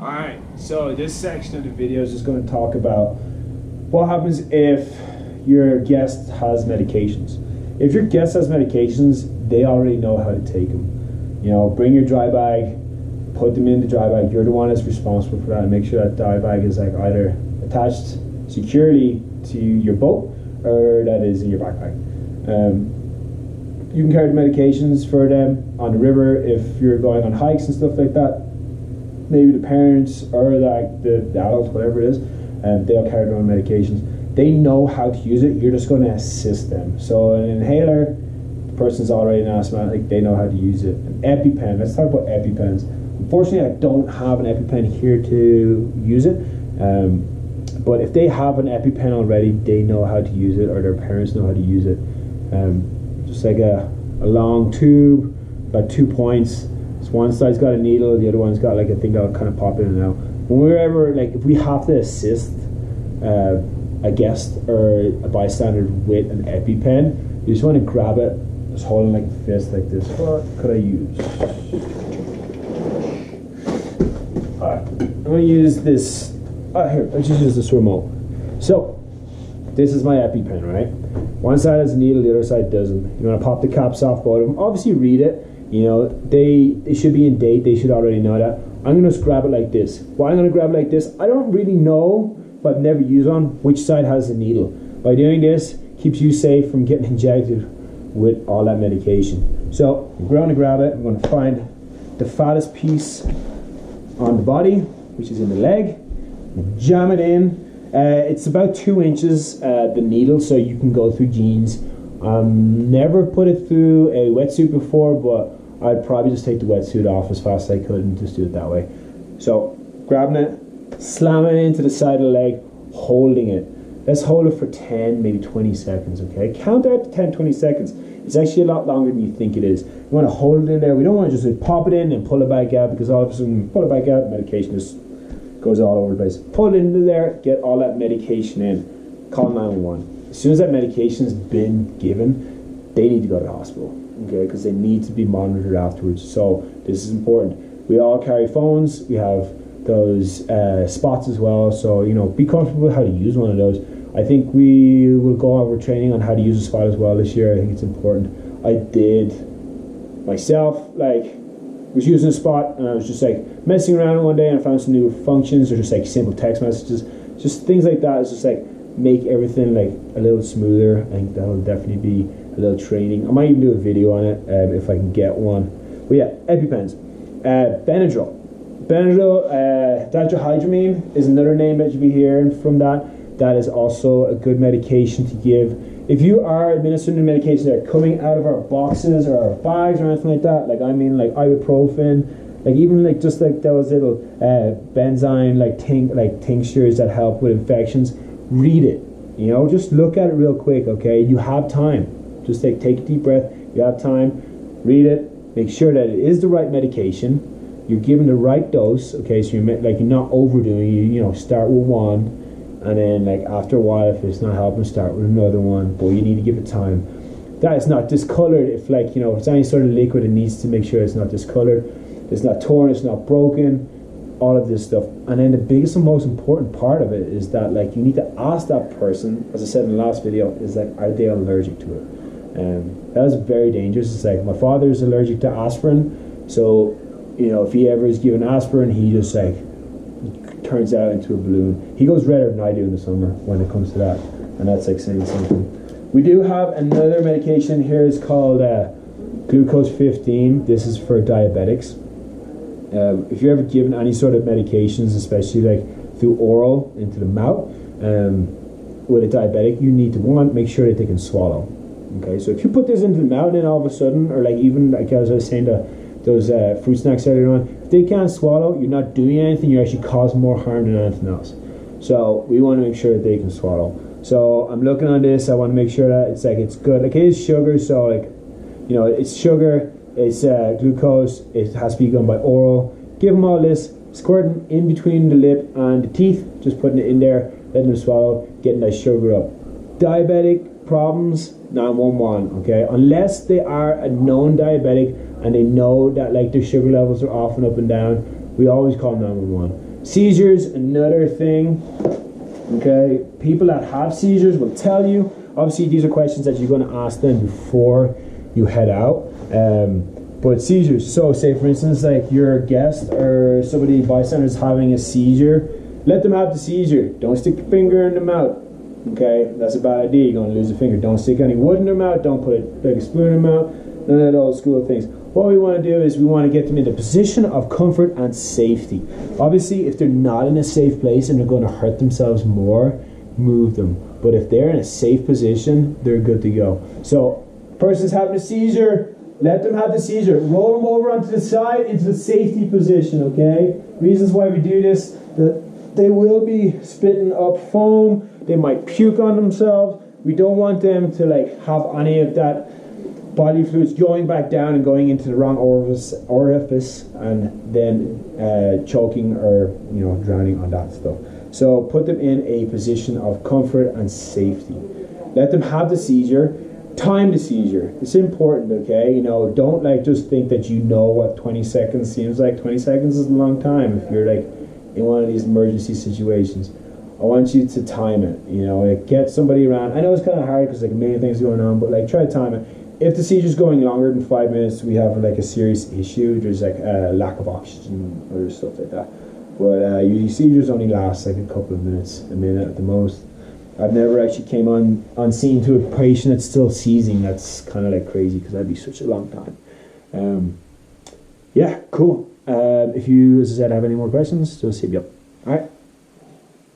Alright, so this section of the video is just going to talk about what happens if your guest has medications. If your guest has medications, they already know how to take them. You know, bring your dry bag, put them in the dry bag. You're the one that's responsible for that, and make sure that dry bag is like either attached securely to your boat or that is in your backpack. You can carry the medications for them on the river if you're going on hikes and stuff like that. Maybe the parents or the adults, whatever it is, they'll carry their own medications. They know how to use it. You're just going to assist them. So an inhaler, the person's already an asthmatic, they know how to use it. An EpiPen, let's talk about EpiPens. Unfortunately, I don't have an EpiPen here to use it. But if they have an EpiPen already, they know how to use it, or their parents know how to use it. Just like a long tube, got 2 points. So one side's got a needle, the other one's got like a thing that'll kind of pop in and out. When we're ever, like, if we have to assist a guest or a bystander with an EpiPen, you just want to grab it, just hold it like a fist like this. What could I use? Alright, I'm going to use this. Here, let's just use this remote. So, this is my EpiPen, right? One side has a needle, the other side doesn't. You want to pop the caps off both of them. Obviously read it. You know, they should be in date. They should already know that. I'm going to just grab it like this. Why I'm going to grab it like this? I don't really know, but I've never used on which side has the needle. By doing this, keeps you safe from getting injected with all that medication. So, we're going to grab it. I'm going to find the fattest piece on the body, which is in the leg. Jam it in. It's about 2 inches, the needle, so you can go through jeans. Never put it through a wetsuit before, but I'd probably just take the wetsuit off as fast as I could and just do it that way. So, grabbing it, slamming it into the side of the leg, holding it. Let's hold it for 10, maybe 20 seconds, okay? Count out to 10, 20 seconds. It's actually a lot longer than you think it is. You want to hold it in there. We don't want to just pop it in and pull it back out, because all of a sudden, pull it back out, medication just goes all over the place. Pull it into there, get all that medication in, call 911. As soon as that medication's been given, they need to go to the hospital, okay, because they need to be monitored afterwards. So this is important. We all carry phones. We have those spots as well, so you know, be comfortable with how to use one of those. I think we will go over training on how to use a spot as well this year. I think it's important. I did myself, like, was using a spot and I was just like messing around one day and I found some new functions, or just like simple text messages, just things like that. It's just like make everything like a little smoother. I think that'll definitely be a little training. I might even do a video on it if I can get one. But yeah, EpiPens. Benadryl. Benadryl, dihydramine is another name that you'll be hearing from that. That is also a good medication to give. If you are administering the medications that are coming out of our boxes or our bags or anything like that, like I mean like ibuprofen, like even like just like those little benzyme like tinctures that help with infections, read it. You know, just look at it real quick, okay? You have time. Just take a deep breath. You have time. Read it. Make sure that it is the right medication. You're given the right dose, okay? So you're not overdoing. You know, start with one. And then, like, after a while, if it's not helping, start with another one. But you need to give it time. That is not discolored. If, like, you know, if it's any sort of liquid, it needs to make sure it's not discolored. It's not torn. It's not broken. All of this stuff. And then the biggest and most important part of it is that, like, you need to ask that person, as I said in the last video, is like, are they allergic to it? That is very dangerous. It's like, my father is allergic to aspirin. So, you know, if he ever is given aspirin, he just, like, turns out into a balloon. He goes redder than I do in the summer when it comes to that, and that's like saying something. We do have another medication here. It's called glucose 15. This is for diabetics. If you're ever given any sort of medications, especially like through oral into the mouth, with a diabetic, you need to make sure that they can swallow. Okay, so if you put this into the mouth, then all of a sudden, or like even like as I was saying, those fruit snacks earlier on, if they can't swallow, you're not doing anything, you're actually causing more harm than anything else. So we want to make sure that they can swallow. So I'm looking on this, I want to make sure that it's good. Like, it is sugar, so like, you know, it's sugar, it's glucose, it has to be done by oral. Give them all this, squirting in between the lip and the teeth, just putting it in there, letting them swallow, getting that sugar up. Diabetic problems, 911, okay? Unless they are a known diabetic and they know that like their sugar levels are off and up and down, we always call 911. Seizures, another thing. Okay, people that have seizures will tell you. Obviously, these are questions that you're going to ask them before you head out. But seizures, so say for instance, like your guest or somebody bystander is having a seizure, let them have the seizure. Don't stick your finger in the mouth. Okay, that's a bad idea. You're going to lose a finger. Don't stick any wood in their mouth. Don't put like a spoon in their mouth. None of those school things. What we want to do is we want to get them in a position of comfort and safety. Obviously, if they're not in a safe place and they're going to hurt themselves more, move them. But if they're in a safe position, they're good to go. So, person's having a seizure, let them have the seizure. Roll them over onto the side into the safety position, okay? Reasons why we do this, that they will be spitting up foam, they might puke on themselves. We don't want them to like have any of that body fluids going back down and going into the wrong orifice and then choking or drowning on that stuff. So put them in a position of comfort and safety. Let them have the seizure. Time the seizure. It's important, okay? Don't like just think that what 20 seconds seems like. 20 seconds is a long time if you're like in one of these emergency situations. I want you to time it. Like get somebody around. I know it's kind of hard because like a million things going on, but like try to time it. If the seizure's going longer than 5 minutes, we have like a serious issue. There's like a lack of oxygen or stuff like that. But usually seizures only last like a couple of minutes, a minute at the most. I've never actually came on scene to a patient that's still seizing. That's kind of like crazy because that'd be such a long time. Yeah, cool. If you, as I said, have any more questions, just hit me up. All right.